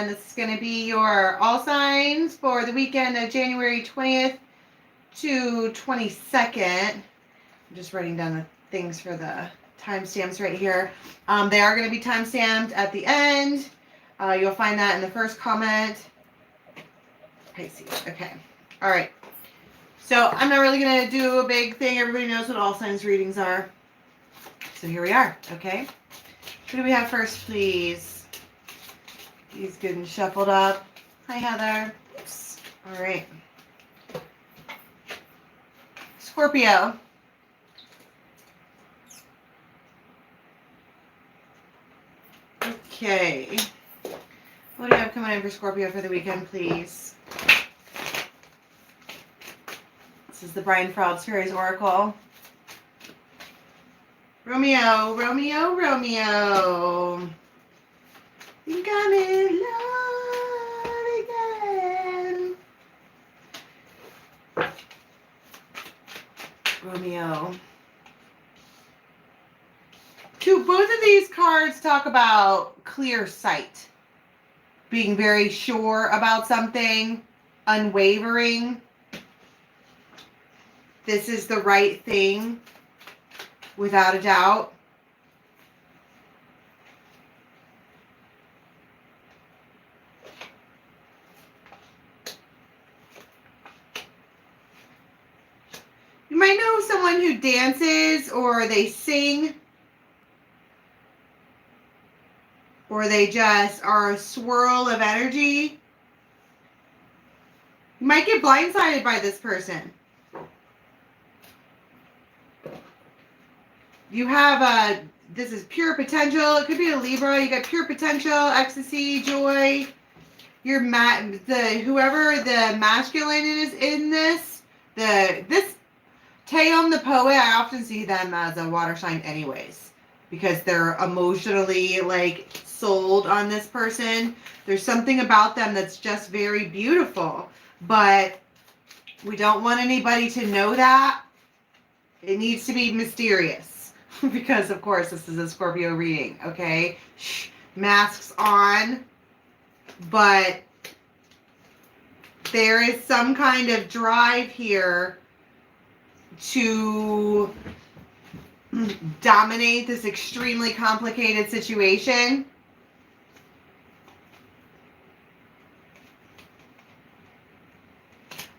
and this is going to be your all signs for the weekend of January 20th to 22nd. I'm just writing down the things for the timestamps right here. They are going to be timestamped at the end. You'll find that in the first comment. Pisces. Okay. All right. So I'm not really going to do a big thing. Everybody knows what all signs readings are. So here we are. Okay. Who do we have first, please? He's getting shuffled up. Hi, Heather. Oops. All right. Scorpio. Okay. What do you have coming in for Scorpio for the weekend, please? This is the Brian Froud Series Oracle. Romeo, Romeo, Romeo. Think I'm in love again. Romeo. Both of these cards talk about clear sight. Being very sure about something. Unwavering. This is the right thing. Without a doubt. You might know someone who dances, or they sing, or they just are a swirl of energy. You might get blindsided by this person. You have this is pure potential. It could be a Libra. You got pure potential, ecstasy, joy. Whoever the masculine is in this, this Taeyeon the poet, I often see them as a water sign anyways, because they're emotionally like sold on this person. There's something about them that's just very beautiful, but we don't want anybody to know that. It needs to be mysterious. Because, of course, this is a Scorpio reading, okay? Shh, masks on. But there is some kind of drive here to dominate this extremely complicated situation.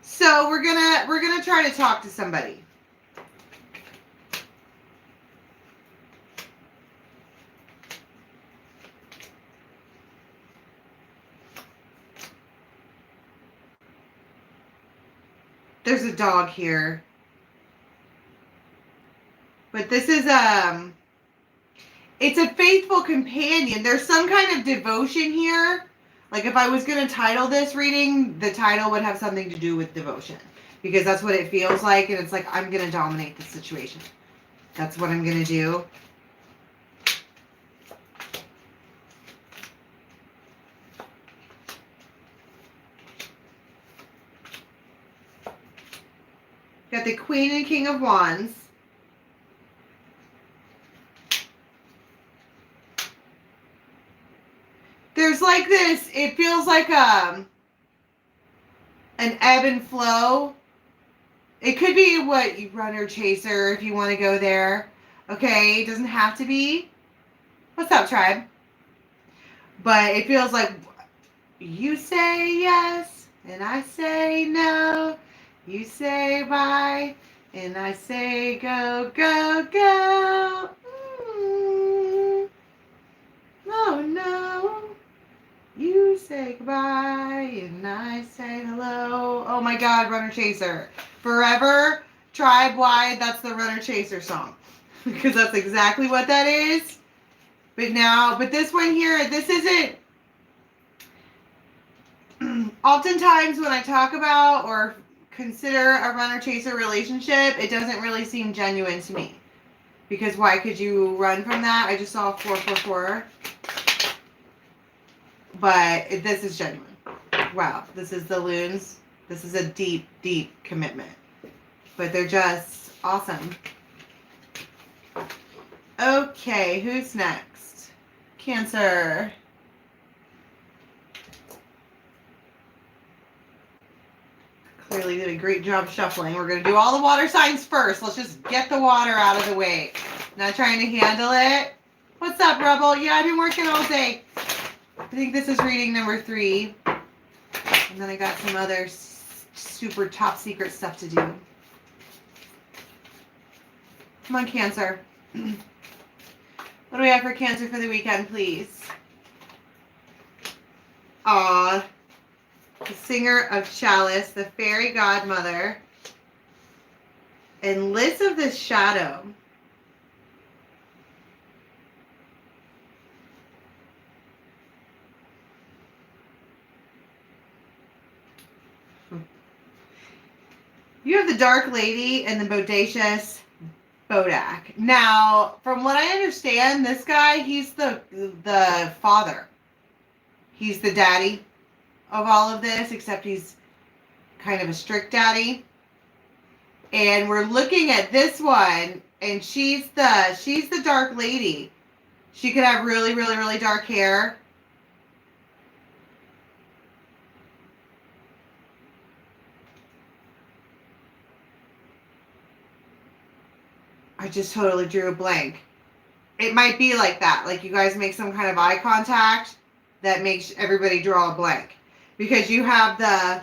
So we're gonna try to talk to somebody. There's a dog here. But this is it's a faithful companion. There's some kind of devotion here. Like if I was going to title this reading, the title would have something to do with devotion. Because that's what it feels like. And it's like, I'm going to dominate the situation. That's what I'm going to do. Got the Queen and King of Wands. There's like this, it feels like an ebb and flow. It could be what you runner chaser if you want to go there. Okay, it doesn't have to be. What's up, tribe? But it feels like you say yes and I say no. You say bye, and I say go, go, go. Oh, no. You say goodbye, and I say hello. Oh, my God, Runner Chaser. Forever, tribe-wide, that's the Runner Chaser song. Because that's exactly what that is. But this one here, this isn't... Oftentimes, when I talk about or consider a runner-chaser relationship, it doesn't really seem genuine to me. Because why could you run from that? I just saw 444. But this is genuine. Wow, this is the loons. This is a deep, deep commitment. But they're just awesome. Okay, who's next? Cancer. Clearly did a great job shuffling. We're going to do all the water signs first. Let's just get the water out of the way. Not trying to handle it. What's up, Rebel? Yeah, I've been working all day. I think this is reading number 3. And then I got some other super top secret stuff to do. Come on, Cancer. What do we have for Cancer for the weekend, please? Aw. The Singer of Chalice, the Fairy Godmother, and Liz of the Shadow. You have the Dark Lady and the Bodacious Bodak. Now, from what I understand, this guy, he's the father. He's the daddy of all of this, except he's kind of a strict daddy. And we're looking at this one, and she's the Dark Lady. She could have really, really, really dark hair. I just totally drew a blank. It might be like that. Like you guys make some kind of eye contact that makes everybody draw a blank. Because you have the,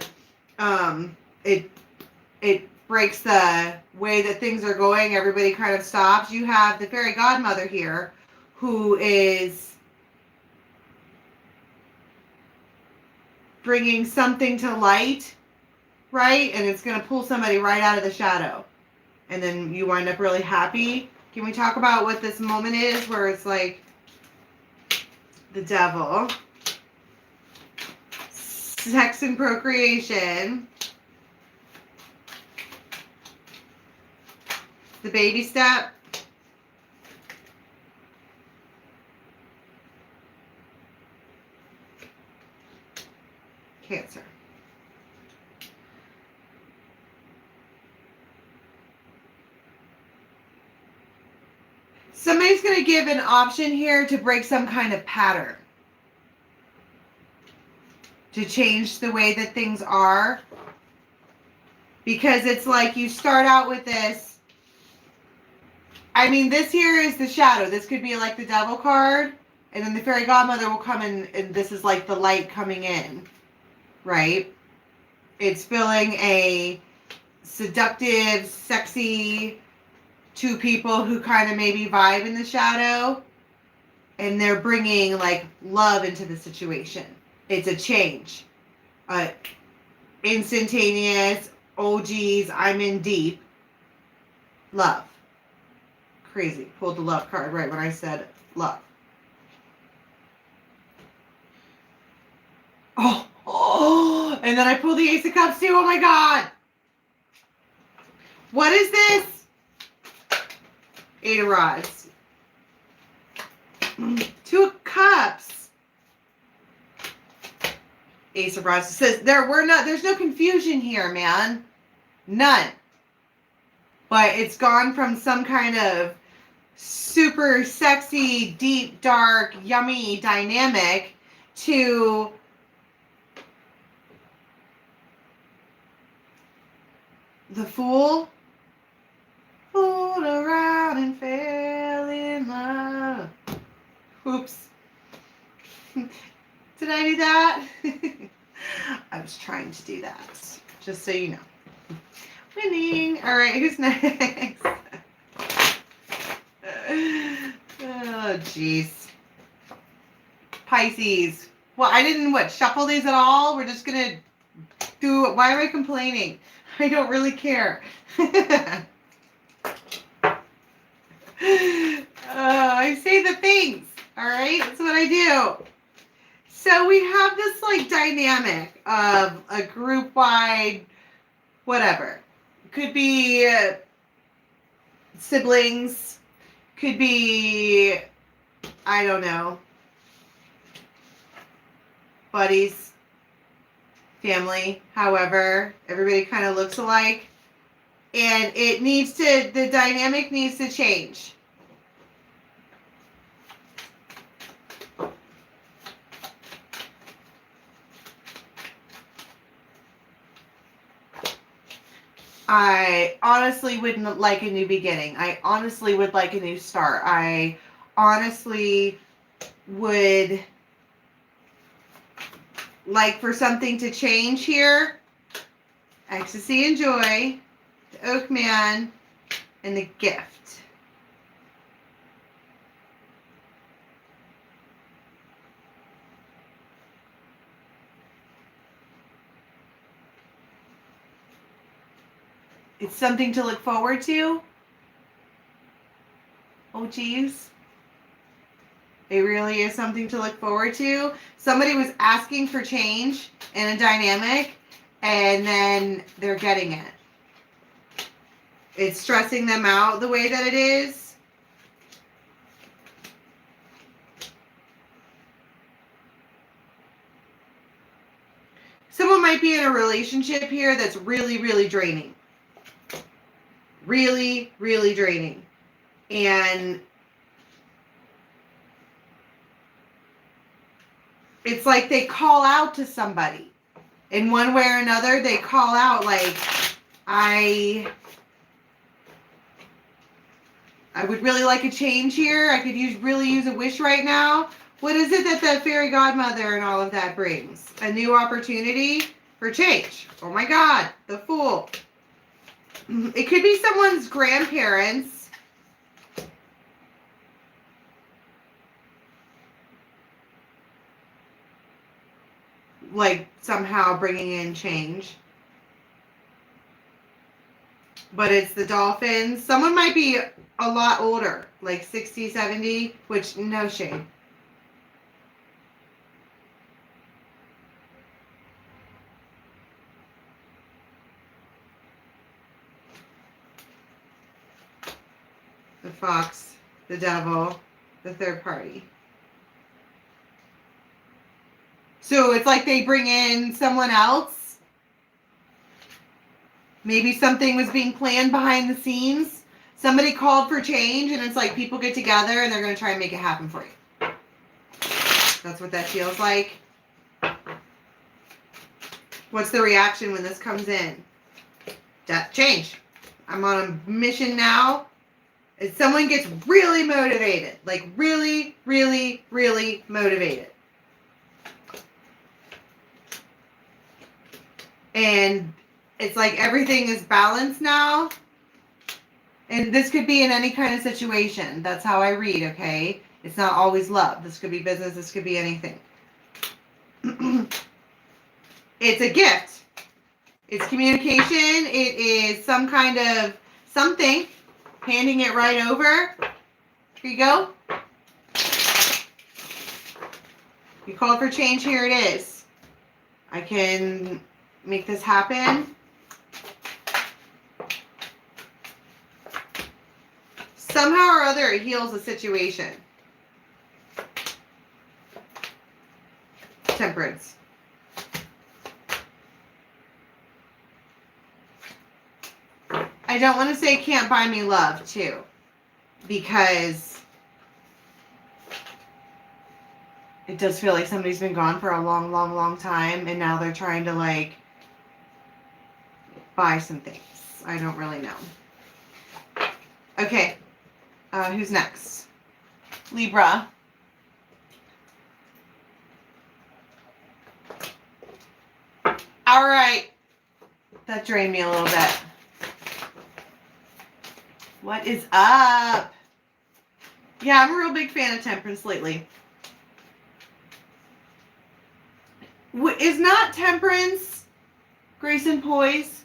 it breaks the way that things are going. Everybody kind of stops. You have the Fairy Godmother here who is bringing something to light, right? And it's going to pull somebody right out of the shadow. And then you wind up really happy. Can we talk about what this moment is where it's like the devil, sex and procreation, the baby step, Cancer. Somebody's going to give an option here to break some kind of pattern. To change the way that things are. Because it's like you start out with this. I mean, this here is the shadow. This could be like the devil card. And then the Fairy Godmother will come in, and this is like the light coming in. Right? It's filling a seductive, sexy, two people who kind of maybe vibe in the shadow, and they're bringing like love into the situation. It's a change. Instantaneous, oh geez, I'm in deep. Love. Crazy. Pulled the love card right when I said love. Oh, and then I pulled the Ace of Cups too. Oh my God. What is this? 8 of Rods. 2 of Cups. Ace of Rods. It says there's no confusion here, man. None. But it's gone from some kind of super sexy, deep, dark, yummy dynamic to the Fool. Fooled around and fell in love. Oops. Did I do that? I was trying to do that. Just so you know. Winning. All right, who's next? Oh, jeez. Pisces. Well, I didn't, shuffle these at all? We're just going to do it. Why am I complaining? I don't really care. I say the things, all right? That's what I do. So we have this like dynamic of a group-wide whatever. Could be siblings, could be, I don't know, buddies, family, however, everybody kind of looks alike. And the dynamic needs to change. I honestly wouldn't like a new beginning. I honestly would like a new start. I honestly would like for something to change here. Ecstasy and joy, the Oak Man, and the Gift. It's something to look forward to. Oh, geez. It really is something to look forward to. Somebody was asking for change in a dynamic, and then they're getting it. It's stressing them out the way that it is. Someone might be in a relationship here that's really, really draining. Really, really draining. And it's like they call out to somebody. In one way or another, they call out like, I would really like a change here. I could really use a wish right now. What is it that the fairy godmother and all of that brings? A new opportunity for change. Oh my God, the Fool. It could be someone's grandparents. Like somehow bringing in change. But it's the Dolphins. Someone might be a lot older, like 60, 70, which no shame. The Fox, the Devil, the third party. So it's like they bring in someone else. Maybe something was being planned behind the scenes. Somebody called for change, and it's like people get together and they're going to try and make it happen for you. That's what that feels like. What's the reaction when this comes in? Change. I'm on a mission now. And someone gets really motivated. Like really, really, really motivated. And it's like everything is balanced now. And this could be in any kind of situation. That's how I read, okay? It's not always love. This could be business. This could be anything. It's a gift. It's communication. It is some kind of something. Handing it right over. Here you go. You called for change. Here it is. I can make this happen. Somehow or other, it heals the situation. Temperance. I don't want to say can't buy me love, too. Because it does feel like somebody's been gone for a long, long, long time. And now they're trying to, like, buy some things. I don't really know. Okay. Who's next? Libra. All right. That drained me a little bit. What is up? Yeah, I'm a real big fan of temperance lately. Is not temperance grace and poise?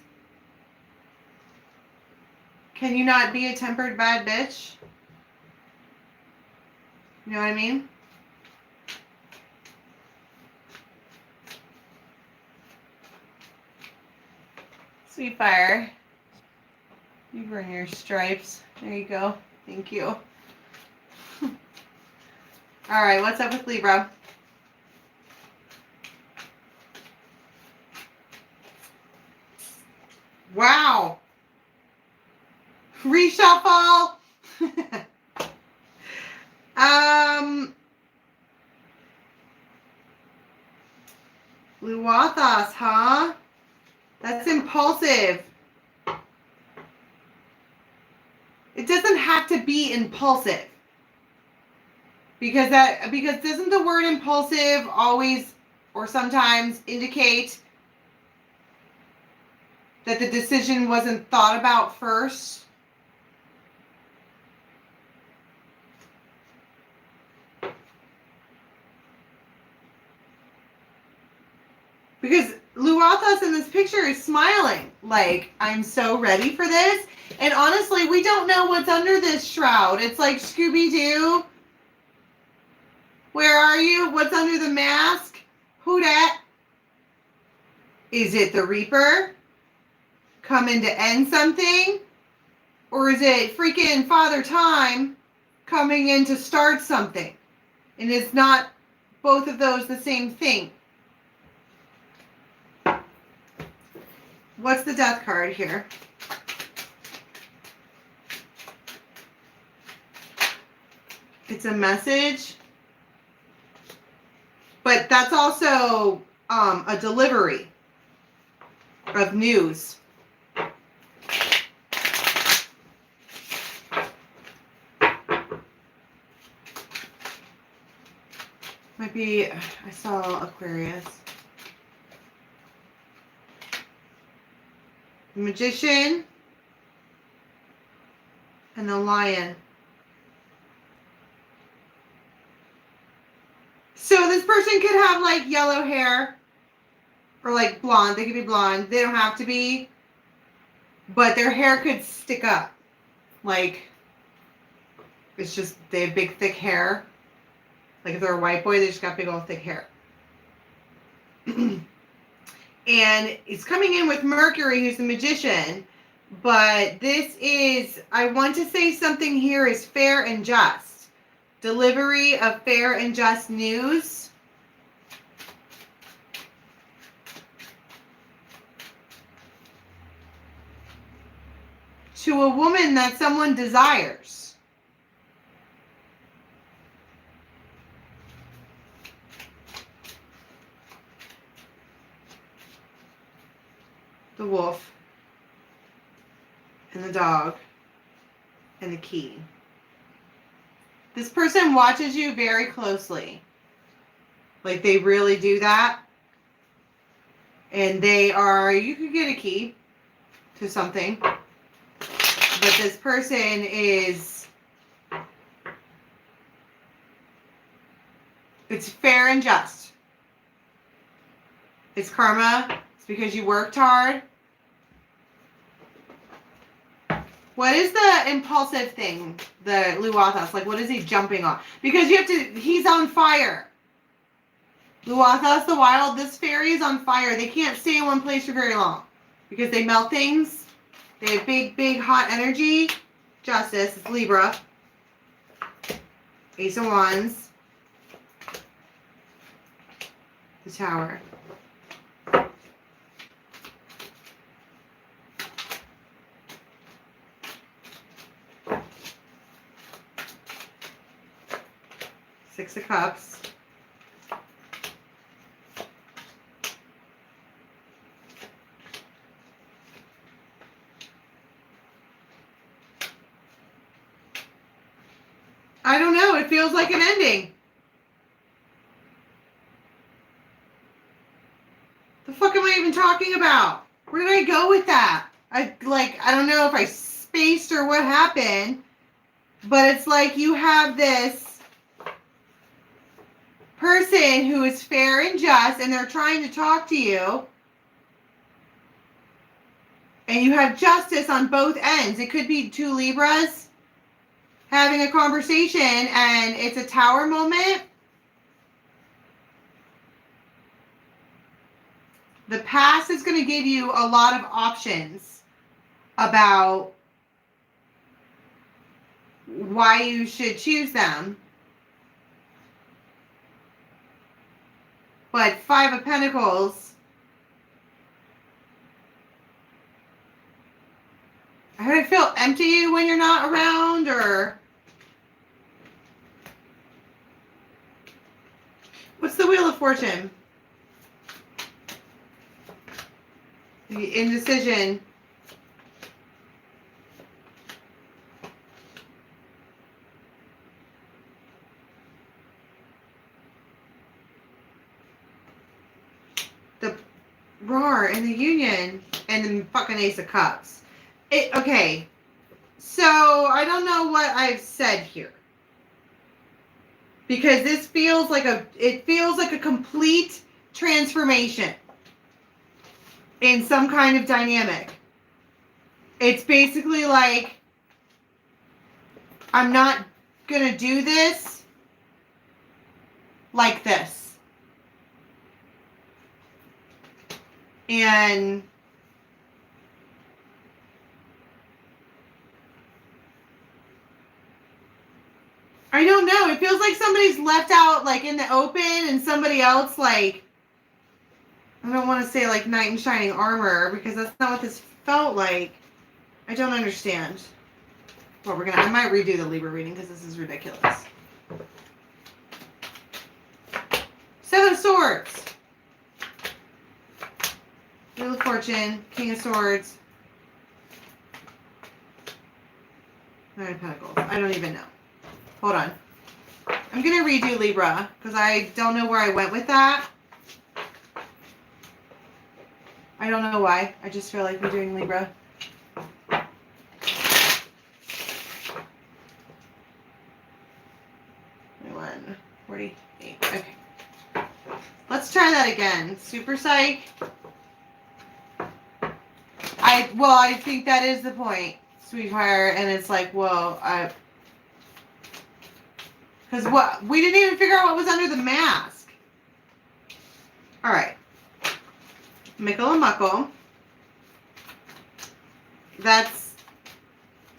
Can you not be a tempered bad bitch? You know what I mean? Sweet fire. You bring your stripes. There you go. Thank you. All right, what's up with Libra? Wow. Reshuffle. Luathos, huh? That's impulsive. It doesn't have to be impulsive. Because doesn't the word impulsive always or sometimes indicate that the decision wasn't thought about first? Because Luathas in this picture is smiling, like, I'm so ready for this. And honestly, we don't know what's under this shroud. It's like Scooby-Doo. Where are you? What's under the mask? Who dat? Is it the Reaper coming to end something? Or is it freaking Father Time coming in to start something? And it's not both of those the same thing. What's the Death card here? It's a message. But that's also a delivery of news. Might be, I saw Aquarius. The Magician and the Lion. So this person could have like yellow hair or like blonde. They could be blonde. They don't have to be. But their hair could stick up. Like, it's just, they have big thick hair. Like if they're a white boy, they just got big old thick hair. And it's coming in with Mercury, who's the Magician. But this is, I want to say something here is fair and just. Delivery of fair and just news. To a woman that someone desires. The wolf. And the dog. And the key. This person watches you very closely. Like they really do that. And they are, you could get a key to something. But this person is, it's fair and just. It's karma. It's because you worked hard. What is the impulsive thing, the Luathas? Like, what is he jumping on? Because you have to, he's on fire. Luathas, the wild, this fairy is on fire. They can't stay in one place for very long. Because they melt things. They have big, big, hot energy. Justice, it's Libra. Ace of Wands. The Tower. Six of Cups. I don't know. It feels like an ending. The fuck am I even talking about? Where did I go with that? I don't know if I spaced or what happened. But it's like you have this person who is fair and just, and they're trying to talk to you. And you have justice on both ends. It could be two Libras having a conversation, and it's a Tower moment. The past is going to give you a lot of options about why you should choose them. But Five of Pentacles, I would feel empty when you're not around, or what's the Wheel of Fortune? The indecision. Rar in the Union and the fucking Ace of Cups. Okay. So I don't know what I've said here. Because this feels like a complete transformation in some kind of dynamic. It's basically like, I'm not gonna do this like this. And I don't know. It feels like somebody's left out like in the open and somebody else like, I don't want to say like knight in shining armor because that's not what this felt like. I don't understand. Well, I might redo the Libra reading because this is ridiculous. Seven of Swords. Wheel of Fortune. King of Swords. Nine of Pentacles. I don't even know. Hold on. I'm going to redo Libra because I don't know where I went with that. I don't know why. I just feel like we're doing Libra. 48. Okay. Let's try that again. Super Psych. I think that is the point, sweetheart. And it's like, well, because we didn't even figure out what was under the mask. All right. Mickle and Muckle. That's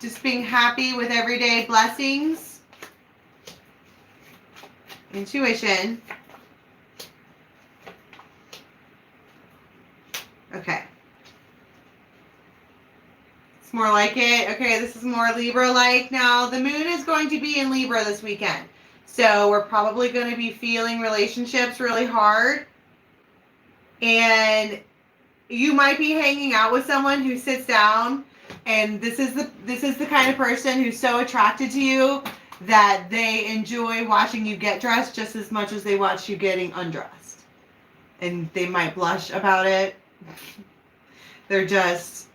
just being happy with everyday blessings. Intuition. Okay. It's more like it. Okay, this is more Libra-like. Now, the moon is going to be in Libra this weekend. So we're probably going to be feeling relationships really hard. And you might be hanging out with someone who sits down, and this is the kind of person who's so attracted to you that they enjoy watching you get dressed just as much as they watch you getting undressed. And they might blush about it. They're just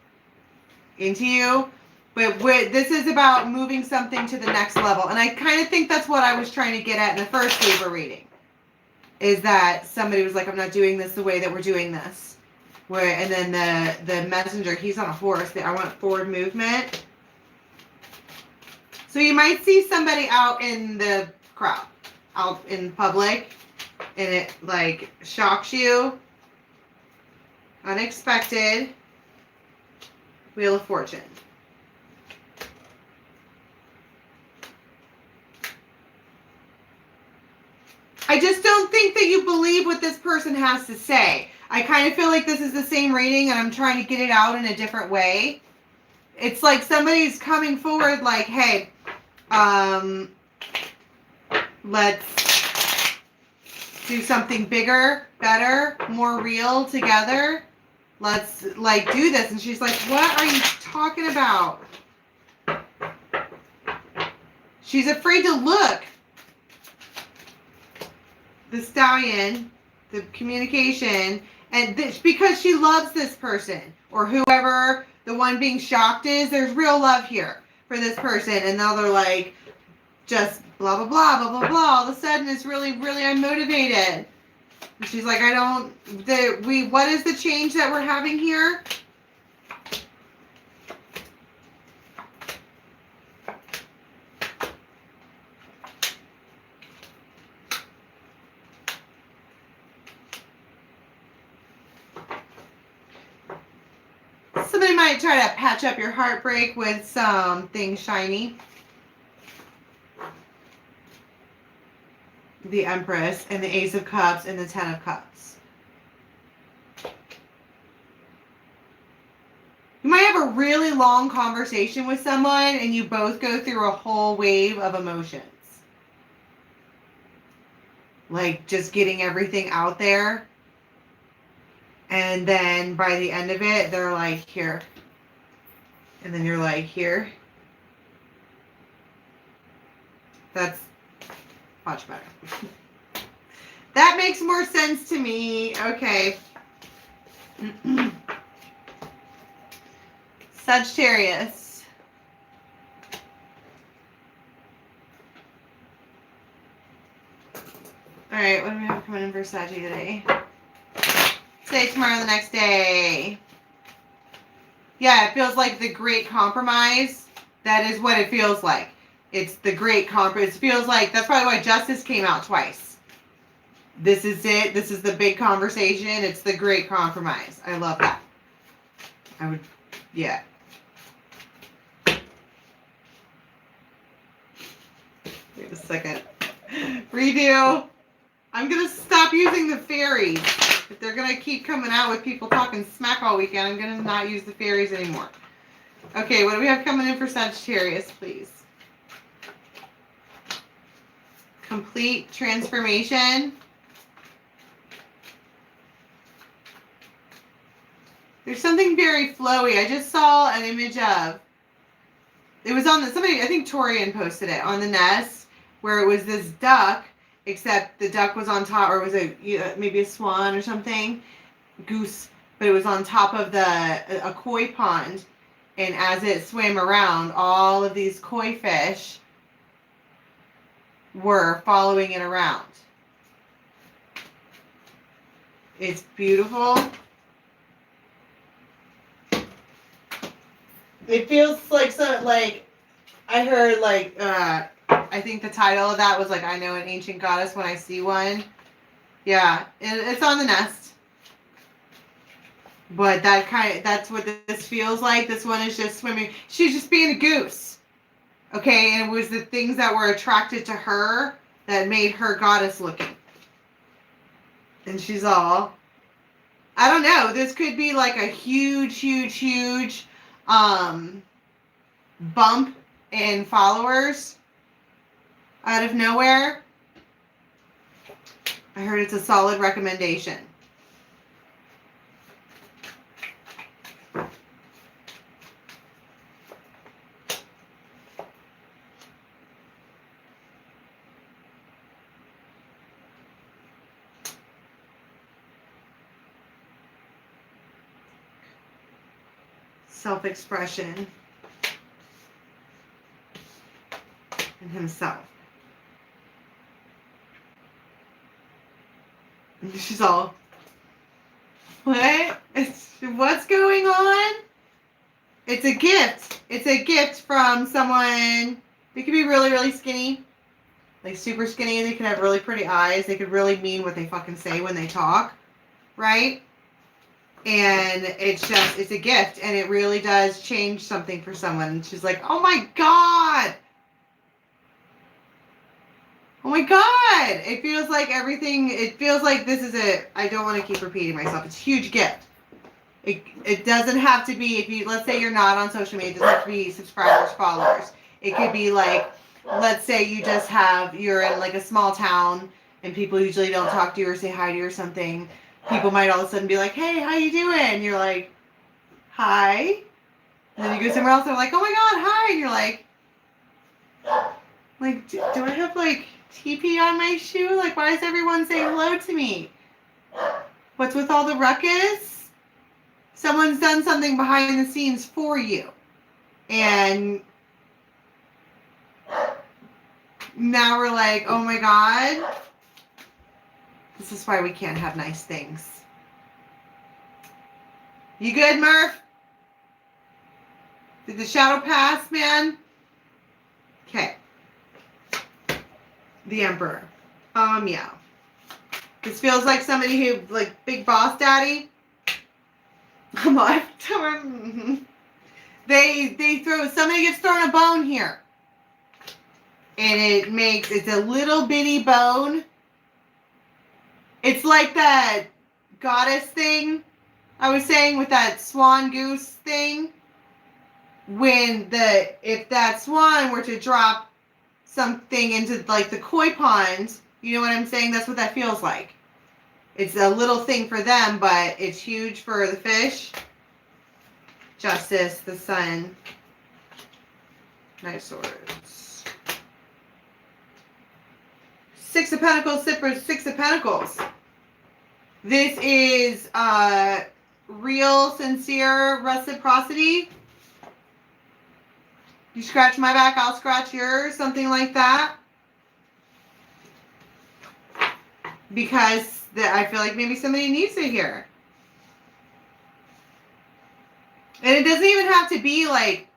into you. But this is about moving something to the next level. And I kind of think that's what I was trying to get at in the first Libra reading. Is that somebody was like, I'm not doing this the way that we're doing this. And then the messenger, he's on a horse. I want forward movement. So you might see somebody out in the crowd, out in public, and it like shocks you. Unexpected. Wheel of Fortune. I just don't think that you believe what this person has to say. I kind of feel like this is the same reading and I'm trying to get it out in a different way. It's like somebody's coming forward like, hey, let's do something bigger, better, more real together. Let's like do this. And she's like, what are you talking about? She's afraid to look. The stallion, the communication, and because she loves this person or whoever the one being shocked is, there's real love here for this person. And now they're like, just blah, blah, blah, blah, blah, blah. All of a sudden it's really, really unmotivated. And she's like, what is the change that we're having here? Somebody might try to patch up your heartbreak with something shiny. The Empress and the Ace of Cups and the Ten of Cups. You might have a really long conversation with someone and you both go through a whole wave of emotions. Like just getting everything out there. And then by the end of it, they're like, here. And then you're like, here. That's much better. That makes more sense to me. Okay. Sagittarius. All right, what do we have coming in for Saggy today? Today, tomorrow, the next day. Yeah, it feels like the great compromise. That is what it feels like. It's the great compromise. It feels like, that's probably why justice came out twice. This is it. This is the big conversation. It's the great compromise. I love that. I would, yeah. Wait a second. Redo. I'm going to stop using the fairies. If they're going to keep coming out with people talking smack all weekend, I'm going to not use the fairies anymore. Okay, what do we have coming in for Sagittarius, please? Complete transformation. There's something very flowy. I just saw an image of, it was on the, somebody, I think Torian posted it on the nest, where it was this duck, except the duck was on top, or was it maybe a swan or something, goose, but it was on top of a koi pond, and as it swam around, all of these koi fish were following it around. It's beautiful. It feels like so, like I heard like I think the title of that was like, I know an ancient goddess when I see one. Yeah, it's on the nest. But that's what this feels like. This one is just swimming. She's just being a goose. Okay, and it was the things that were attracted to her that made her goddess looking. And she's all, I don't know, this could be like a huge bump in followers out of nowhere. I heard it's a solid recommendation. Self-expression and himself. And she's all, what? What's going on? It's a gift. It's a gift from someone. They could be really skinny, like super skinny. They could have really pretty eyes. They could really mean what they fucking say when they talk, right? And it's a gift, and it really does change something for someone. And she's like, oh my God. Oh my God. It feels like everything, it feels like this is I don't want to keep repeating myself. It's a huge gift. It doesn't have to be, if you, let's say you're not on social media, it doesn't have to be subscribers, followers. It could be like, let's say you're in like a small town and people usually don't talk to you or say hi to you or something. People might all of a sudden be like, hey, how you doing? And you're like, hi. And then you go somewhere else and they're like, oh my God, hi. And you're like, do I have like TP on my shoe? Like, why is everyone saying hello to me? What's with all the ruckus? Someone's done something behind the scenes for you. And now we're like, oh my God. This is why we can't have nice things. You good, Murph? Did the shadow pass, man? Okay. The Emperor. Yeah. This feels like somebody who, like, big boss daddy. I'm like, somebody gets thrown a bone here. And it's a little bitty bone. It's like that goddess thing I was saying with that swan goose thing. If that swan were to drop something into like the koi pond, you know what I'm saying? That's what that feels like. It's a little thing for them, but it's huge for the fish. Justice, the sun. Knight of Swords. Six of Pentacles, Six of Pentacles. This is real, sincere reciprocity. You scratch my back, I'll scratch yours, something like that. Because I feel like maybe somebody needs to hear. And it doesn't even have to be like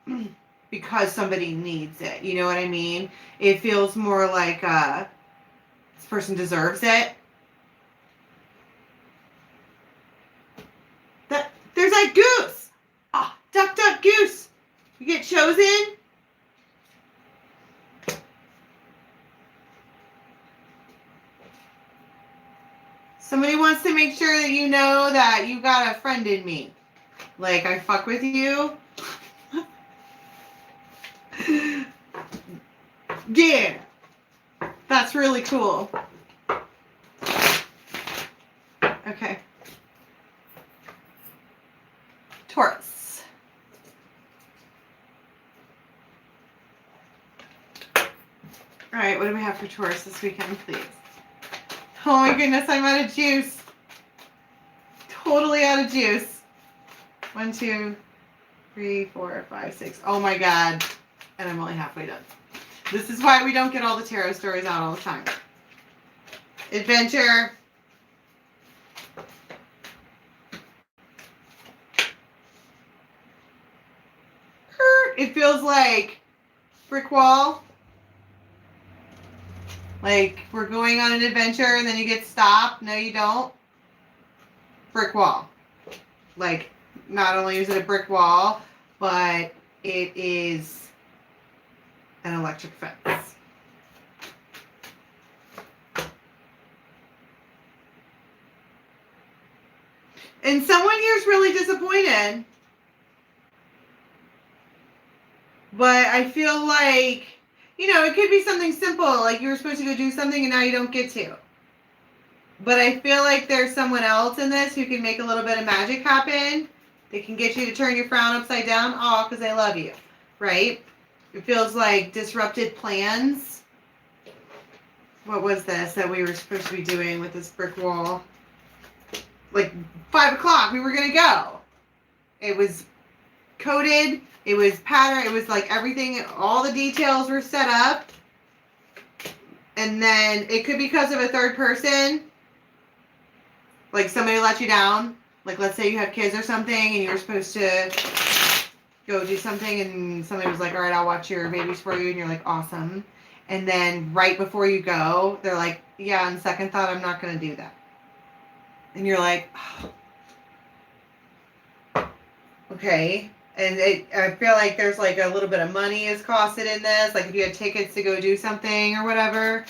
because somebody needs it. You know what I mean? It feels more like this person deserves it. There's that goose. Ah, duck, duck, goose. You get chosen. Somebody wants to make sure that you know that you got a friend in me. Like, I fuck with you. Yeah. That's really cool. Okay. Taurus. All right, what do we have for Taurus this weekend, please? Oh my goodness, I'm out of juice. Totally out of juice. 1, 2, 3, 4, 5, 6. Oh my God. And I'm only halfway done. This is why we don't get all the tarot stories out all the time. Adventure. It feels like brick wall. Like we're going on an adventure and then you get stopped. No, you don't. Brick wall. Like not only is it a brick wall, but it is an electric fence. And someone here is really disappointed. But I feel like, you know, it could be something simple, like you were supposed to go do something and now you don't get to. But I feel like there's someone else in this who can make a little bit of magic happen. They can get you to turn your frown upside down, all because they love you, right? It feels like disrupted plans. What was this that we were supposed to be doing with this brick wall? Like 5 o'clock, we were going to go. It was coded. It was patterned. It was like everything, all the details were set up. And then it could be because of a third person. Like somebody let you down. Like let's say you have kids or something and you were supposed to go do something and somebody was like, all right, I'll watch your babies for you. And you're like, awesome. And then right before you go, they're like, yeah, on second thought, I'm not going to do that. And you're like, oh. Okay. And I feel like there's like a little bit of money is costed in this. Like if you had tickets to go do something or whatever,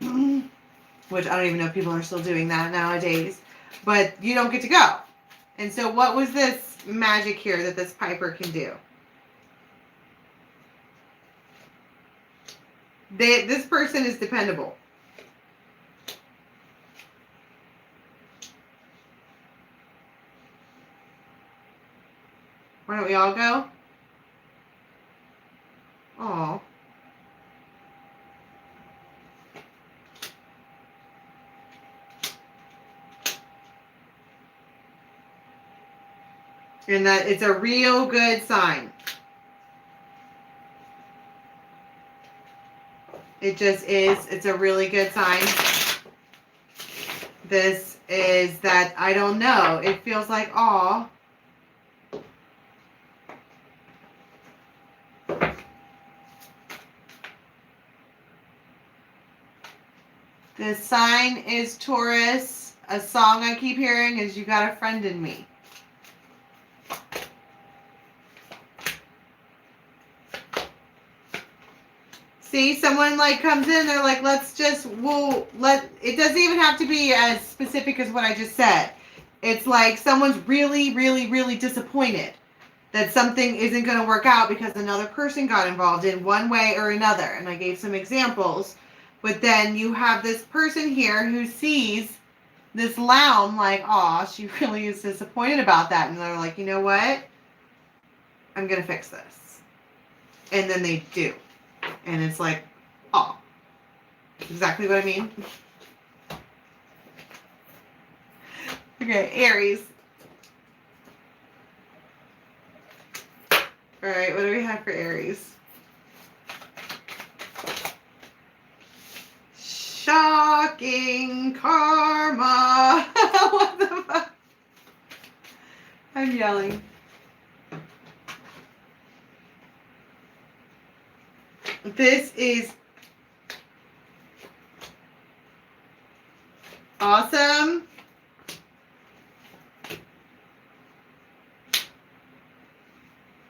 which I don't even know if people are still doing that nowadays, but you don't get to go. And so what was this magic here that this Piper can do? This person is dependable. Why don't we all go? Aw. And that it's a real good sign. It just is. It's a really good sign. This is that, I don't know. It feels like, aw. This sign is Taurus. A song I keep hearing is You Got a Friend in Me. See, someone like comes in, they're like, it doesn't even have to be as specific as what I just said. It's like someone's really, really, really disappointed that something isn't going to work out because another person got involved in one way or another. And I gave some examples. But then you have this person here who sees this loun like, aw, she really is disappointed about that. And they're like, you know what? I'm going to fix this. And then they do. And it's like, aw. Exactly what I mean. Okay, Aries. All right, what do we have for Aries? Shocking karma. What the fuck? I'm yelling. This is awesome.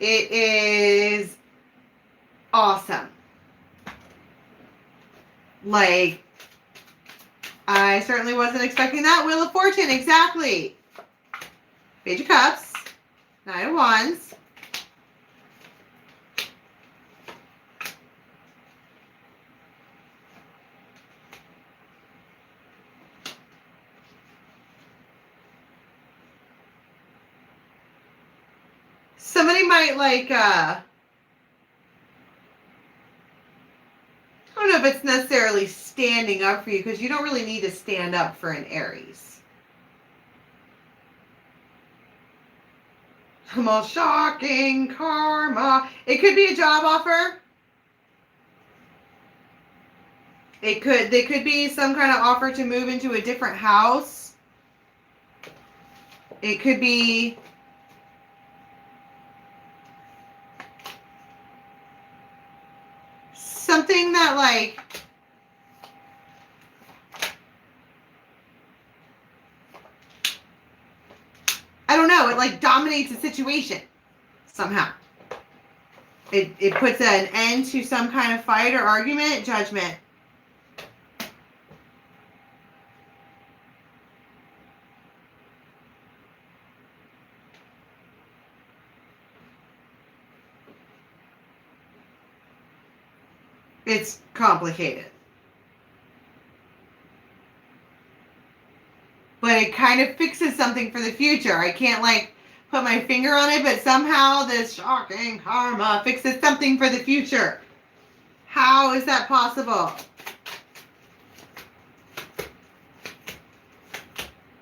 It is awesome. Like, I certainly wasn't expecting that. Wheel of Fortune, exactly. Page of Cups, Nine of Wands. Somebody might like, I don't know if it's necessarily standing up for you, because you don't really need to stand up for an Aries. The most shocking karma. It could be a job offer. They could be some kind of offer to move into a different house. It could be something that, like, I don't know, it like dominates the situation somehow. It puts an end to some kind of fight or argument. Judgment. It's complicated. But it kind of fixes something for the future. I can't like put my finger on it, but somehow this shocking karma fixes something for the future. How is that possible?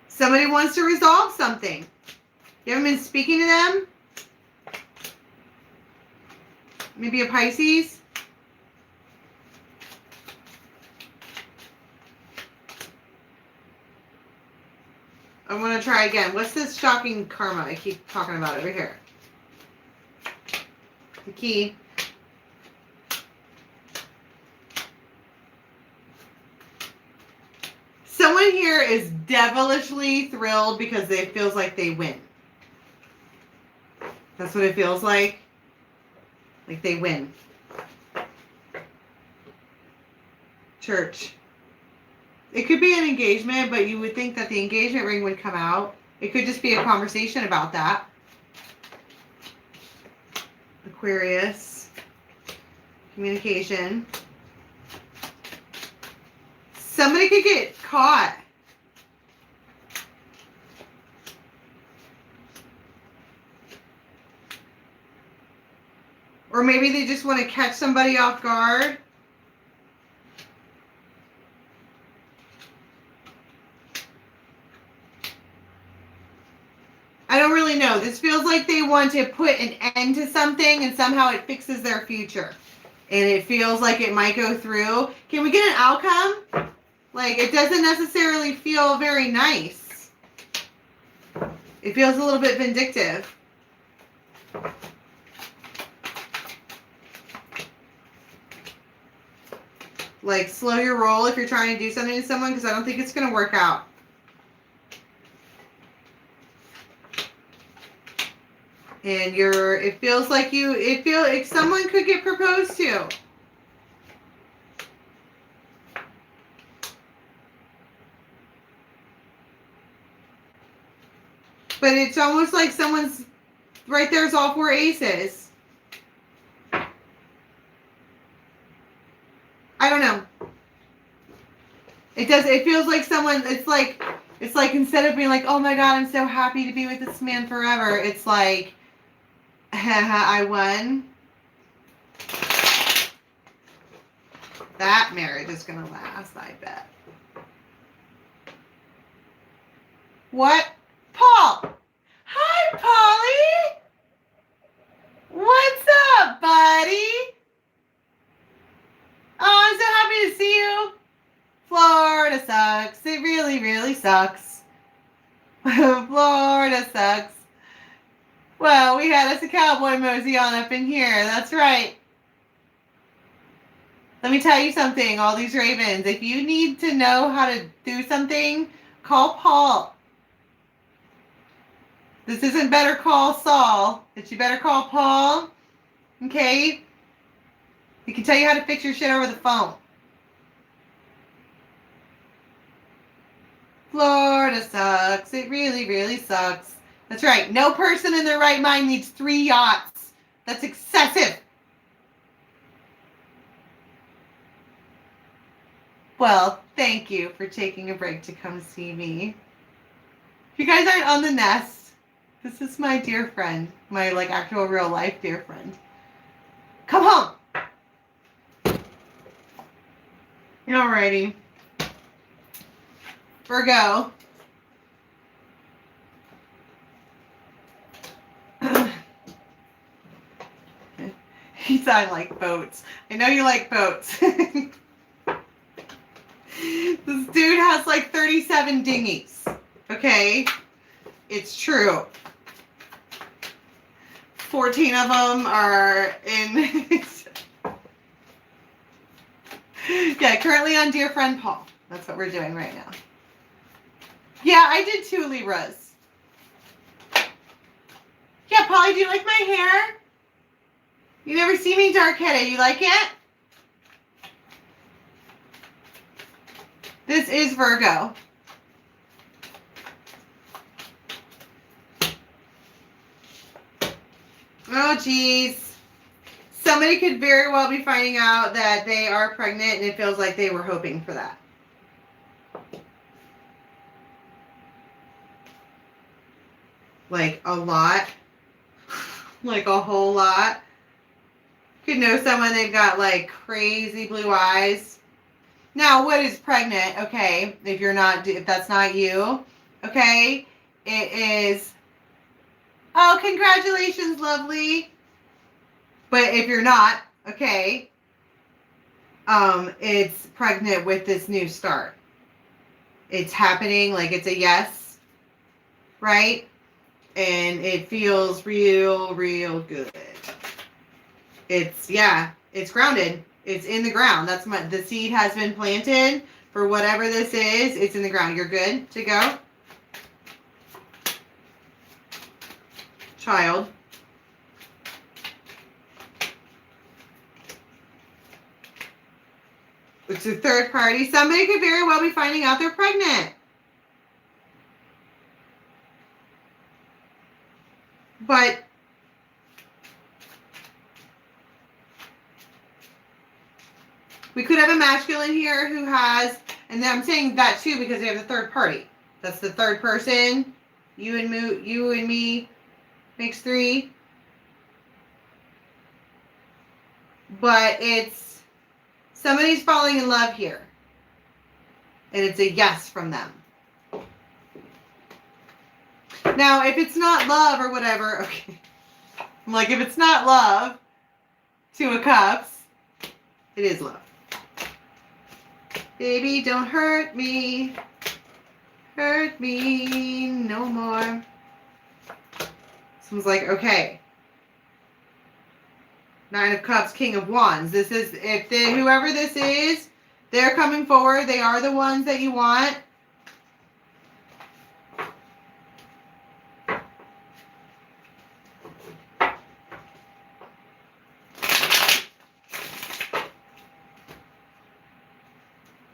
Somebody wants to resolve something. You haven't been speaking to them? Maybe a Pisces? I'm going to try again. What's this shocking karma I keep talking about over here? The key. Someone here is devilishly thrilled because it feels like they win. That's what it feels like. Like they win. Church. It could be an engagement, but you would think that the engagement ring would come out. It could just be a conversation about that. Aquarius. Communication. Somebody could get caught. Or maybe they just want to catch somebody off guard. I don't really know. This feels like they want to put an end to something and somehow it fixes their future. And it feels like it might go through. Can we get an outcome? Like, it doesn't necessarily feel very nice. It feels a little bit vindictive. Like, slow your roll if you're trying to do something to someone, because I don't think it's going to work out. And it feels like someone could get proposed to. But it's almost like someone's, right there's all four aces. I don't know. It feels like someone, it's like instead of being like, oh my God, I'm so happy to be with this man forever, it's like, I won. That marriage is going to last, I bet. What? Paul! Hi, Polly! What's sucks. It really, really sucks. Florida sucks. Well, we had us a cowboy mosey on up in here. That's right. Let me tell you something, all these ravens. If you need to know how to do something, call Paul. This isn't Better Call Saul. It's you better call Paul. Okay? He can tell you how to fix your shit over the phone. Florida sucks. It really, really sucks. That's right. No person in their right mind needs 3 yachts. That's excessive. Well, thank you for taking a break to come see me. If you guys aren't on the nest, this is my dear friend. My, actual real life dear friend. Come home! Alrighty. Virgo. You sound like boats. I know you like boats. This dude has 37 dinghies. Okay? It's true. 14 of them are in... Yeah, currently on dear friend Paul. That's what we're doing right now. Yeah, I did 2 Libras. Yeah, Polly, do you like my hair? You never see me dark-headed. You like it? This is Virgo. Oh, geez. Somebody could very well be finding out that they are pregnant, and it feels like they were hoping for that. A lot. A whole lot. You could know someone, they've got crazy blue eyes. Now, what is pregnant? Okay, if that's not you, okay, it is, oh, congratulations, lovely. But if you're not, okay, it's pregnant with this new start. It's happening, it's a yes, right? And it feels real, real good. It's grounded. It's in the ground. The seed has been planted for whatever this is. It's in the ground. You're good to go. Child. It's a third party. Somebody could very well be finding out they're pregnant. But we could have a masculine here who has, and I'm saying that too because they have the third party. That's the third person. You and me makes 3. But it's somebody's falling in love here. And it's a yes from them. Now, if it's not love or whatever, okay. If it's not love, 2 of Cups, it is love. Baby, don't hurt me. Hurt me no more. Someone's like, okay. 9 of Cups, King of Wands. This is, whoever this is, they're coming forward. They are the ones that you want.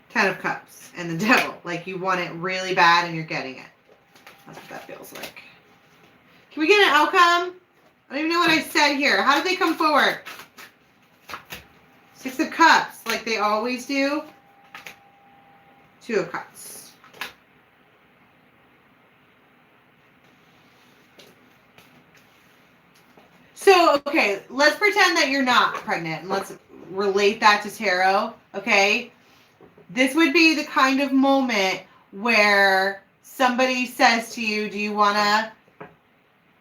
Ten of Cups and the Devil. You want it really bad and you're getting it. That's what that feels like. Can we get an outcome? I don't even know what I said here. How did they come forward? 6 of Cups, like they always do. 2 of Cups. So, okay, let's pretend that you're not pregnant and let's relate that to tarot, okay? This would be the kind of moment where somebody says to you, do you want to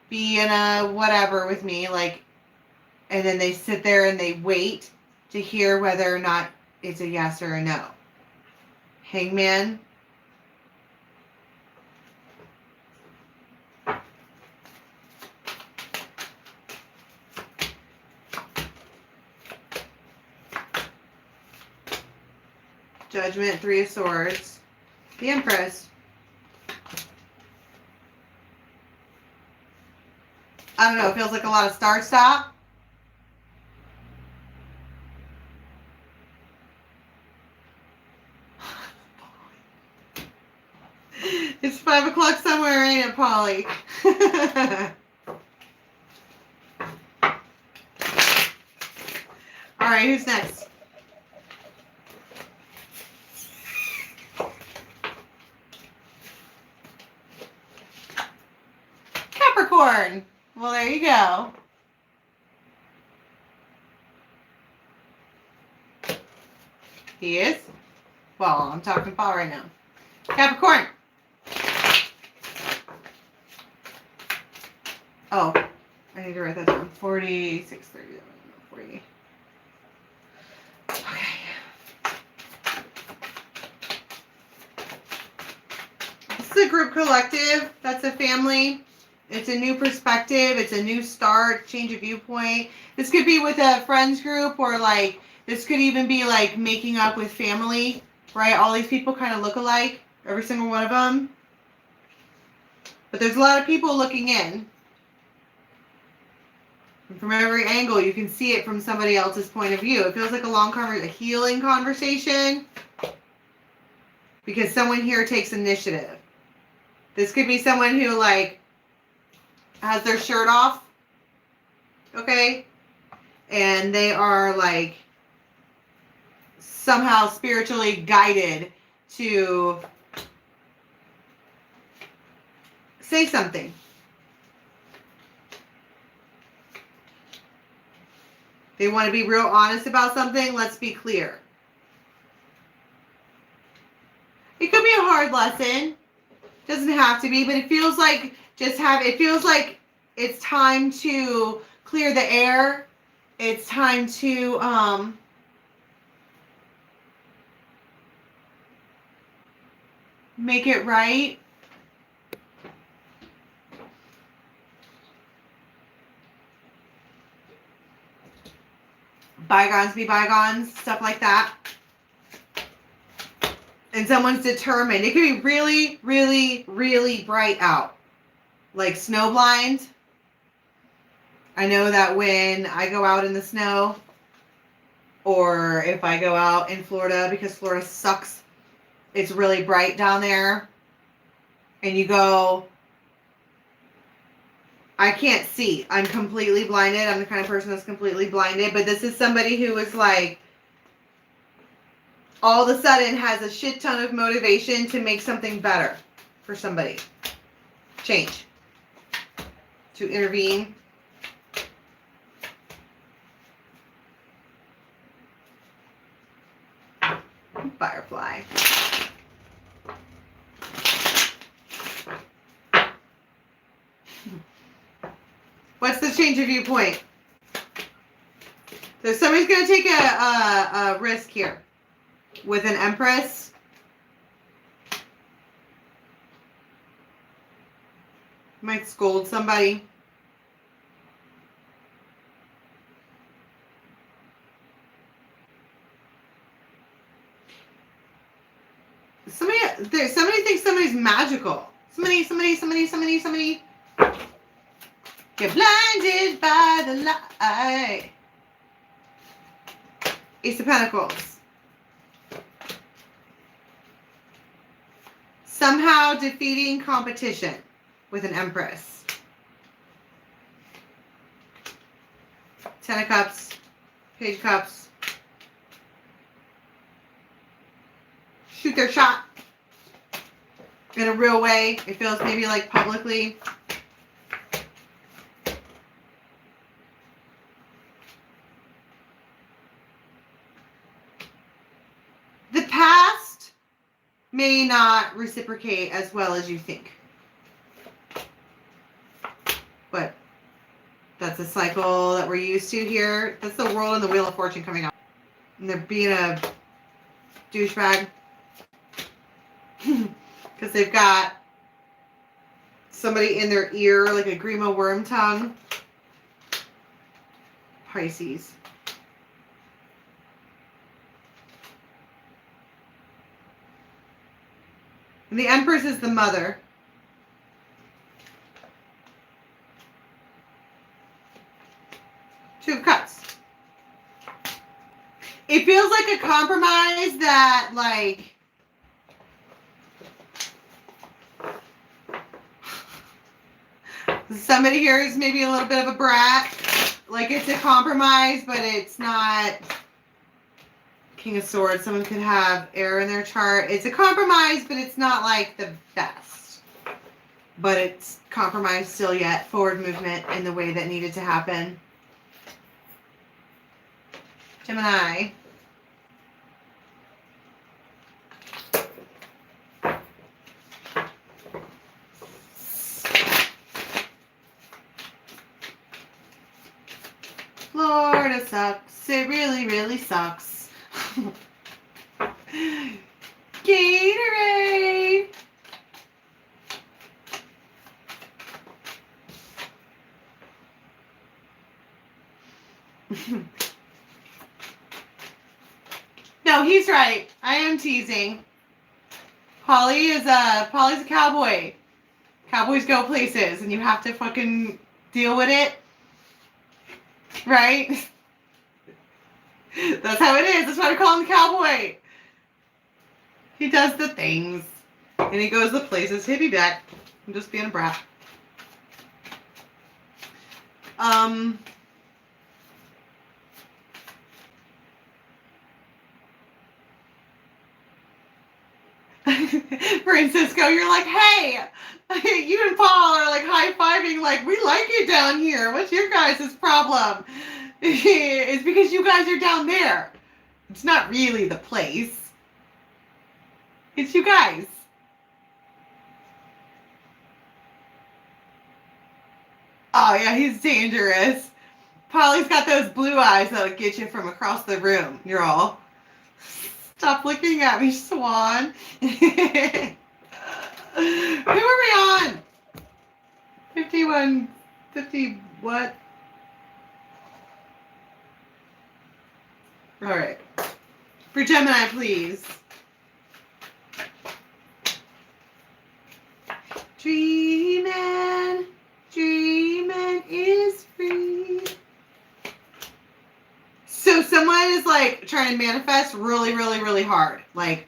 be in a whatever with me? And then they sit there and they wait to hear whether or not it's a yes or a no. Hangman, Judgment, Three of Swords, the Empress. I don't know, it feels like a lot of start-stop. It's 5 o'clock somewhere, ain't it, Polly? All right, who's next? Capricorn. Well, there you go. He is? Well, I'm talking to Paul right now. Capricorn. Oh, I need to write that down. 46, 37, 40. Okay. This is a group collective. That's a family. It's a new perspective. It's a new start, change of viewpoint. This could be with a friends group, or like, this could even be like making up with family, right? All these people kind of look alike, every single one of them. But there's a lot of people looking in. And from every angle, you can see it from somebody else's point of view. It feels like a healing conversation, because someone here takes initiative. This could be someone who, like, has their shirt off, okay? And they are, like, somehow spiritually guided to say something. They want to be real honest about something. Let's be clear. It could be a hard lesson. Doesn't have to be, but it feels like it feels like it's time to clear the air. It's time to make it right. Bygones be bygones, stuff like that. And someone's determined. It could be really, really, really bright out. Like snow blind. I know that when I go out in the snow, or if I go out in Florida, because Florida sucks, it's really bright down there. And you go, I can't see. I'm completely blinded. I'm the kind of person that's completely blinded. But this is somebody who is like, all of a sudden has a shit ton of motivation to make something better for somebody. Change. To intervene. Firefly. What's the change of viewpoint? So somebody's going to take a risk here with an Empress. Might scold somebody. Somebody thinks somebody's magical. Somebody get blinded by the light. Ace of Pentacles. Somehow defeating competition with an Empress. Ten of Cups. Page of Cups. Shoot their shot in a real way. It feels maybe like publicly. The past may not reciprocate as well as you think. But that's a cycle that we're used to here. That's the World and the Wheel of Fortune coming out. And they're being a douchebag. Because they've got somebody in their ear, like a Grima worm tongue. Pisces. And the Empress is the mother. Two of Cups. It feels like a compromise that, like, somebody here is maybe a little bit of a brat. Like, it's a compromise, but it's not King of Swords. Someone could have air in their chart. It's a compromise, but it's not, like, the best. But it's compromise still yet. Forward movement in the way that needed to happen. Gemini. Florida sucks. It really, really sucks. Gatorade. No, he's right. I am teasing. Polly's a cowboy. Cowboys go places, and you have to fucking deal with it. Right? That's how it is. That's why I call him the cowboy. He does the things. And he goes the places. He'll be back. I'm just being a brat. Francisco, you're like, hey, you and Paul are like high-fiving, like, we like it down here. What's your guys' problem? It's because you guys are down there. It's not really the place. It's you guys. Oh, yeah, he's dangerous. Polly's got those blue eyes that'll get you from across the room. You're all... Stop looking at me, Swan. Who are we on? 51, 50, what? All right. For Gemini, please. Dreamin', dreamin' is free. So someone is like trying to manifest really, really, really hard. Like,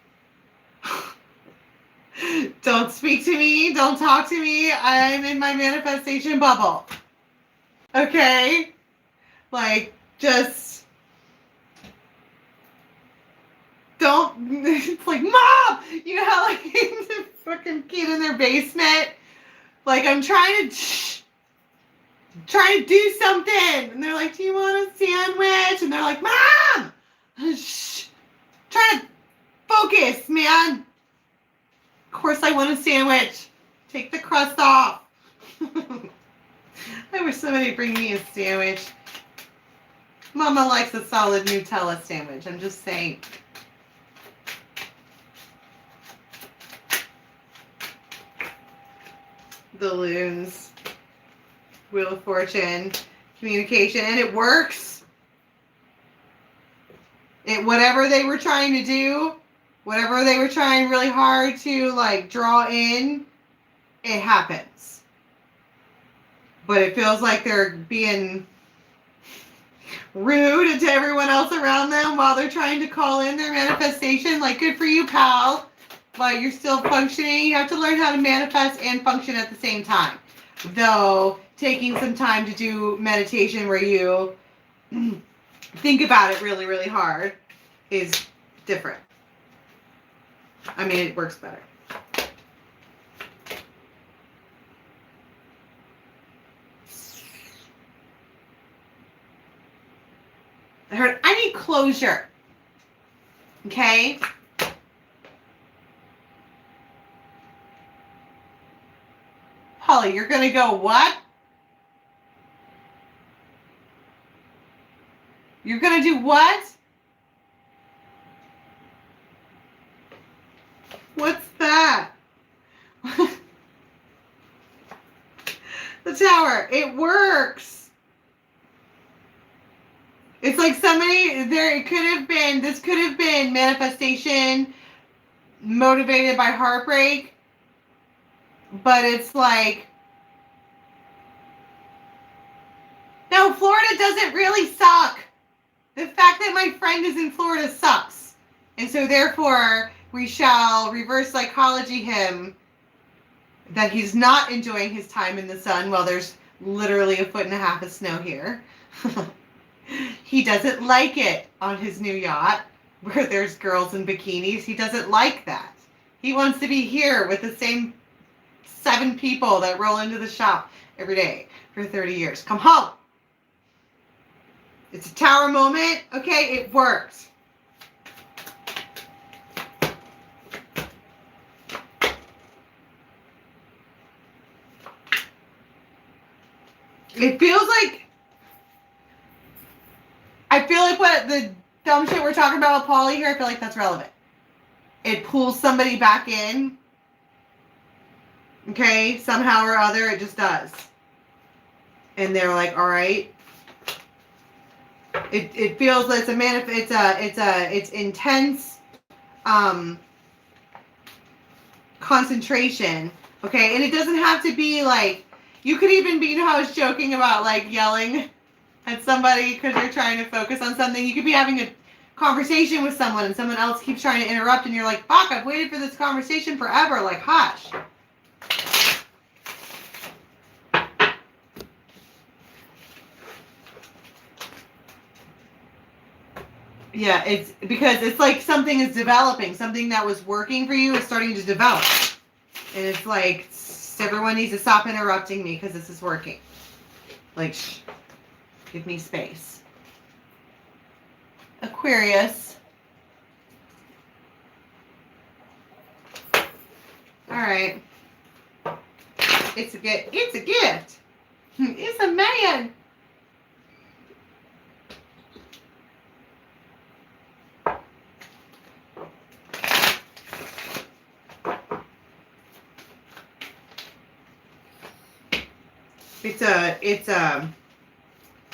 don't speak to me. Don't talk to me. I'm in my manifestation bubble. Okay? Like, just don't. It's like, Mom! You know how, like, the fucking kid in their basement? Like, I'm trying to do something. And they're like, do you want a sandwich? And they're like, Mom! Shh. Trying to focus, man. Of course I want a sandwich. Take the crust off. I wish somebody would bring me a sandwich. Mama likes a solid Nutella sandwich. I'm just saying. The loons. Wheel of Fortune. Communication. And it works. Whatever they were trying to do, whatever they were trying really hard to, like, draw in, it happens. But it feels like they're being rude to everyone else around them while they're trying to call in their manifestation. Like, good for you, pal. While you're still functioning, you have to learn how to manifest and function at the same time. Though, taking some time to do meditation where you think about it really, really hard is different. I mean, it works better. I heard, I need closure. Okay? Holly, you're going to go what? You're going to do what? What's that? The Tower. It works. It's like somebody, this could have been manifestation motivated by heartbreak, But it's like, no, Florida doesn't really suck. The fact that my friend is in Florida sucks. And so therefore, we shall reverse psychology him that he's not enjoying his time in the sun while there's literally 1.5 feet of snow here. He doesn't like it on his new yacht where there's girls in bikinis. He doesn't like that. He wants to be here with the same 7 people that roll into the shop every day for 30 years. Come home. It's a tower moment. Okay, it worked. It feels like, I feel like what the dumb shit we're talking about with Polly here, I feel like that's relevant. It pulls somebody back in. Okay, somehow or other, it just does. And they're like, all right. It feels like it's intense concentration. Okay, and it doesn't have to be like, you could even be, you know how I was joking about like yelling at somebody because you're trying to focus on something. You could be having a conversation with someone and someone else keeps trying to interrupt and you're like, fuck, I've waited for this conversation forever. Like, hush. Yeah, it's because it's like something is developing. Something that was working for you is starting to develop. And it's like, everyone needs to stop interrupting me because this is working. Like, shh. Give me space. Aquarius. All right. It's a gift. It's a gift. It's a man.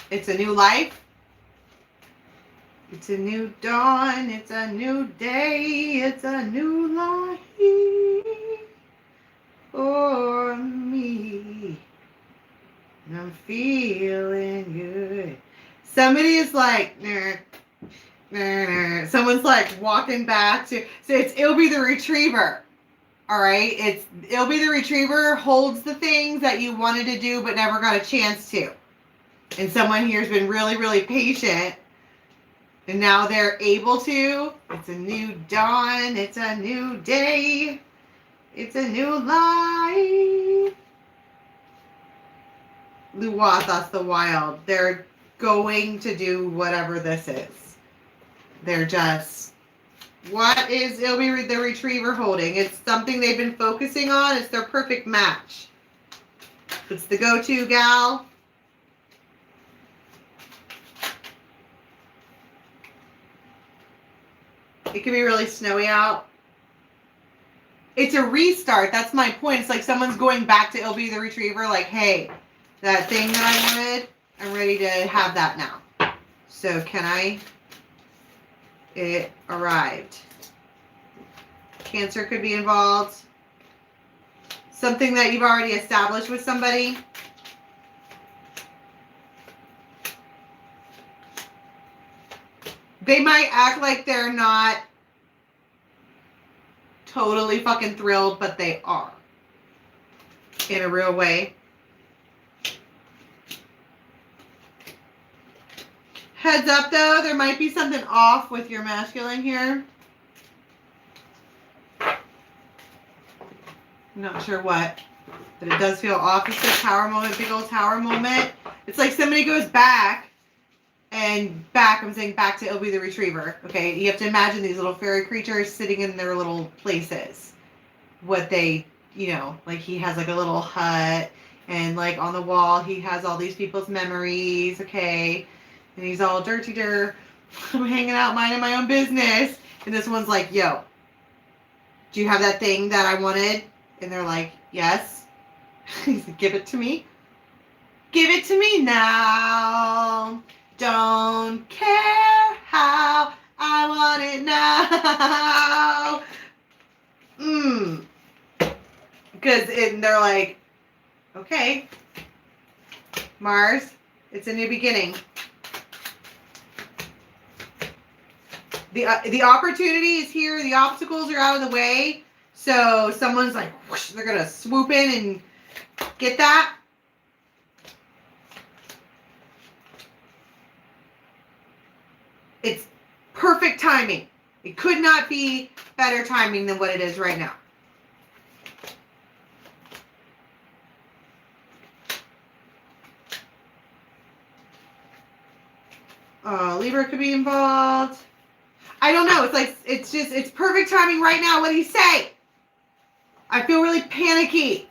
It's a new life. It's a new dawn. It's a new day. It's a new life for me. And I'm feeling good. Somebody is like, nah, nah, nah. Someone's like walking back to, so it'll be the retriever. All right, it'll be the retriever holds the things that you wanted to do but never got a chance to. And someone here has been really, really patient. And now they're able to. It's a new dawn. It's a new day. It's a new life. Luwathas the Wild. They're going to do whatever this is. They're just... What is it'll be the retriever holding? It's something they've been focusing on. It's their perfect match. It's the go-to gal. It can be really snowy out. It's a restart. That's my point. It's like someone's going back to it'll be the retriever. Like, hey, that thing that I wanted, I'm ready to have that now. So can I? It arrived. Cancer could be involved. Something that you've already established with somebody. They might act like they're not totally fucking thrilled, but they are. In a real way. Heads up though, there might be something off with your masculine here. I'm not sure what, but it does feel off. It's a tower moment, big old tower moment. It's like somebody goes back, and back, I'm saying back to it'll be the retriever. Okay, you have to imagine these little fairy creatures sitting in their little places. What they, you know, like he has like a little hut, and like on the wall he has all these people's memories, okay? And he's all dirty dirt. I'm hanging out minding my own business. And this one's like, yo, do you have that thing that I wanted? And they're like, yes. He's like, give it to me. Give it to me now. Don't care how I want it now. Because they're like, okay, Mars, it's a new beginning. The opportunity is here. The obstacles are out of the way. So someone's like, whoosh, they're going to swoop in and get that. It's perfect timing. It could not be better timing than what it is right now. Libra could be involved. I don't know. It's like, it's perfect timing right now. What do you say? I feel really panicky.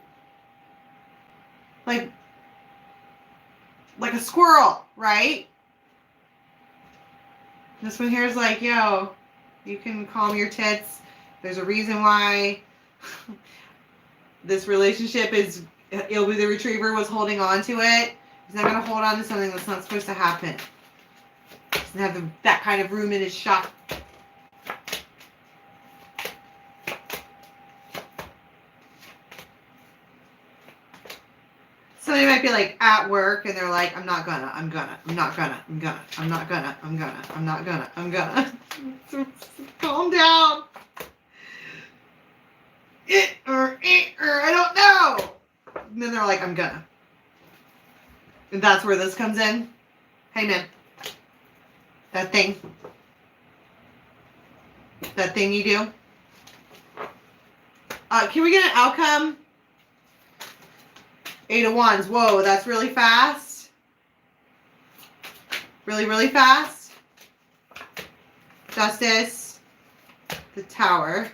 Like a squirrel, right? This one here is like, yo, you can calm your tits. There's a reason why this relationship is, Ilby the Retriever was holding on to it. He's not going to hold on to something that's not supposed to happen. He doesn't have that kind of room in his shop. Somebody might be like at work and they're like, I'm not gonna. Calm down. I don't know. And then they're like, I'm gonna. And that's where this comes in. Hey man. That thing you do. Can we get an outcome? 8 of Wands. Whoa, that's really fast. Really, really fast. Justice. The Tower.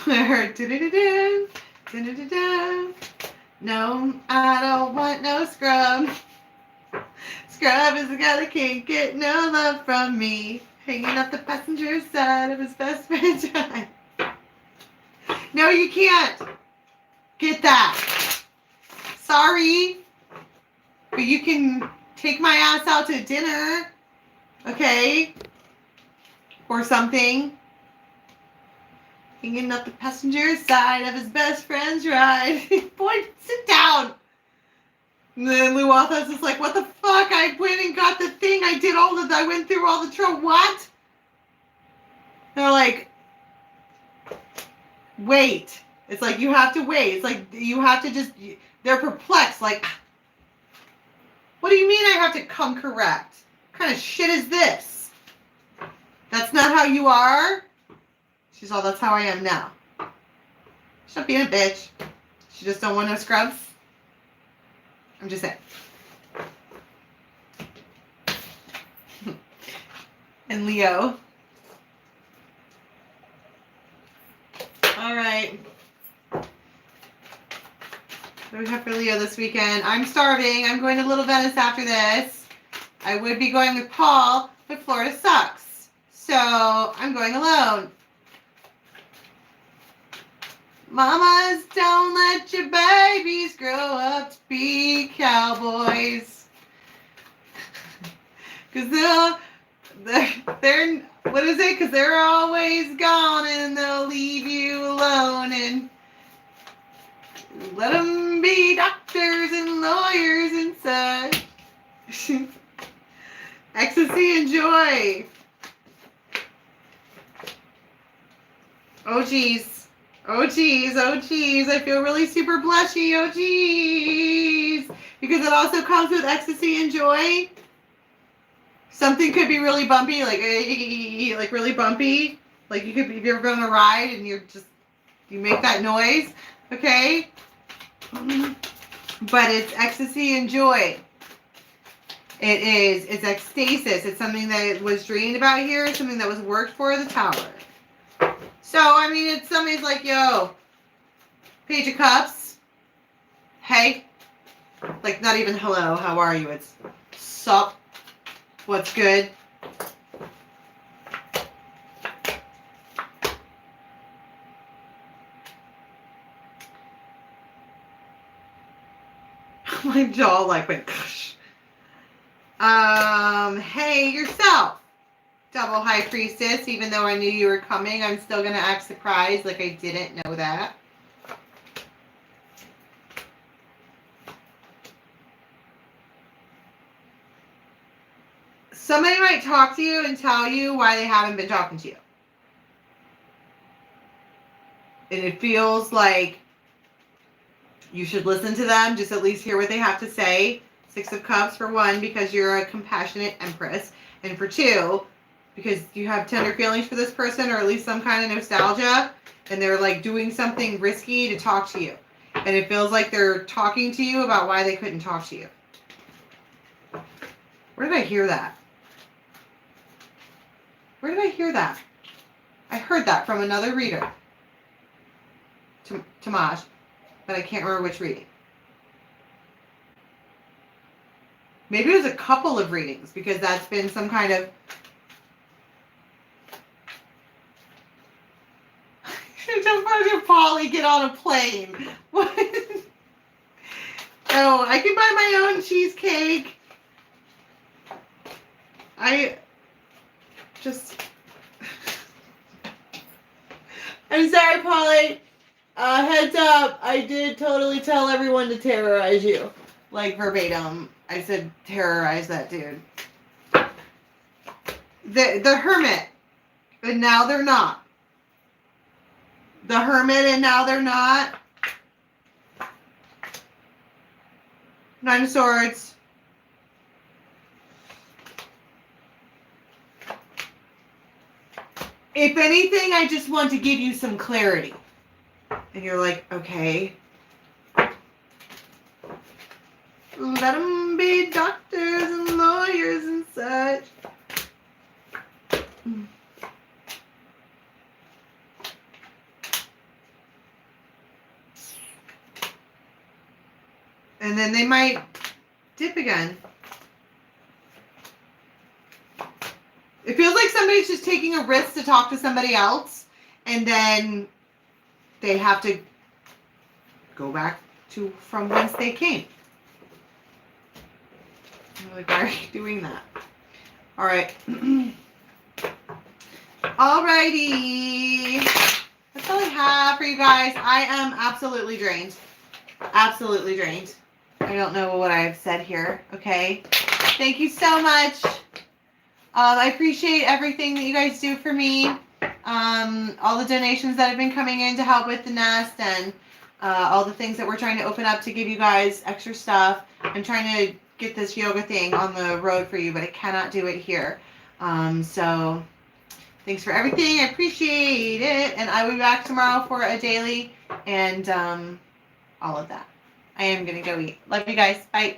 I heard do-do-do-do, do-do-do-do. No, I don't want no scrub. Scrub is the guy that can't get no love from me. Hanging up the passenger side of his best friend's ride. No, you can't get that. Sorry. But you can take my ass out to dinner. Okay? Or something. Hanging up the passenger side of his best friend's ride. Boy, sit down. And then Luatha's just like, what the fuck? I went and got the thing. I went through all the trouble. What? They're like, wait. It's like, you have to wait. It's like, you have to just, they're perplexed. Like, what do you mean I have to come correct? What kind of shit is this? That's not how you are? She's all, that's how I am now. She's not being a bitch. She just don't want no scrubs. I'm just saying. And Leo. All right. What do we have for Leo this weekend? I'm starving. I'm going to Little Venice after this. I would be going with Paul, but Florida sucks. So I'm going alone. Mamas, don't let your babies grow up to be cowboys. Because they're, what is it? Because they're always gone and they'll leave you alone. And let them be doctors and lawyers and such. Ecstasy and joy. Oh, geez. Oh, geez. Oh, geez. I feel really super blushy. Oh, geez. Because it also comes with ecstasy and joy. Something could be really bumpy, like really bumpy. Like you could be, if you're ever on a ride and you make that noise, okay? But it's ecstasy and joy. It's ecstasis. It's something that was dreamed about here, something that was worked for the Tower. So, I mean, it's somebody's like, yo, Page of Cups. Hey. Like, not even hello, how are you? It's sup. What's good? My jaw like went, gosh. Hey, yourself. Double High Priestess. Even though I knew you were coming, I'm still going to act surprised like I didn't know that. Somebody might talk to you and tell you why they haven't been talking to you. And it feels like you should listen to them, just at least hear what they have to say. 6 of Cups for 1, because you're a compassionate Empress. And for 2, because you have tender feelings for this person, or at least some kind of nostalgia. And they're like doing something risky to talk to you. And it feels like they're talking to you about why they couldn't talk to you. Where did I hear that? Where did I hear that? I heard that from another reader. Tamaj. But I can't remember which reading. Maybe it was a couple of readings, because that's been some kind of... Don't Polly get on a plane. What? Oh, I can buy my own cheesecake. I'm sorry, Polly. Heads up, I did totally tell everyone to terrorize you. Like verbatim. I said terrorize that dude. The Hermit. And now they're not. The Hermit and now they're not. 9 of Swords. If anything, I just want to give you some clarity. And you're like, okay. Let them be doctors and lawyers and such. And then they might dip again. It feels like somebody's just taking a risk to talk to somebody else, and then they have to go back to from whence they came. I'm like, why are you doing that? All right. Alrighty. That's all I have for you guys. I am absolutely drained. Absolutely drained. I don't know what I've said here. Okay. Thank you so much. I appreciate everything that you guys do for me. All the donations that have been coming in to help with the nest, and all the things that we're trying to open up to give you guys extra stuff. I'm trying to get this yoga thing on the road for you, but I cannot do it here. So thanks for everything. I appreciate it. And I will be back tomorrow for a daily and all of that. I am going to go eat. Love you guys. Bye.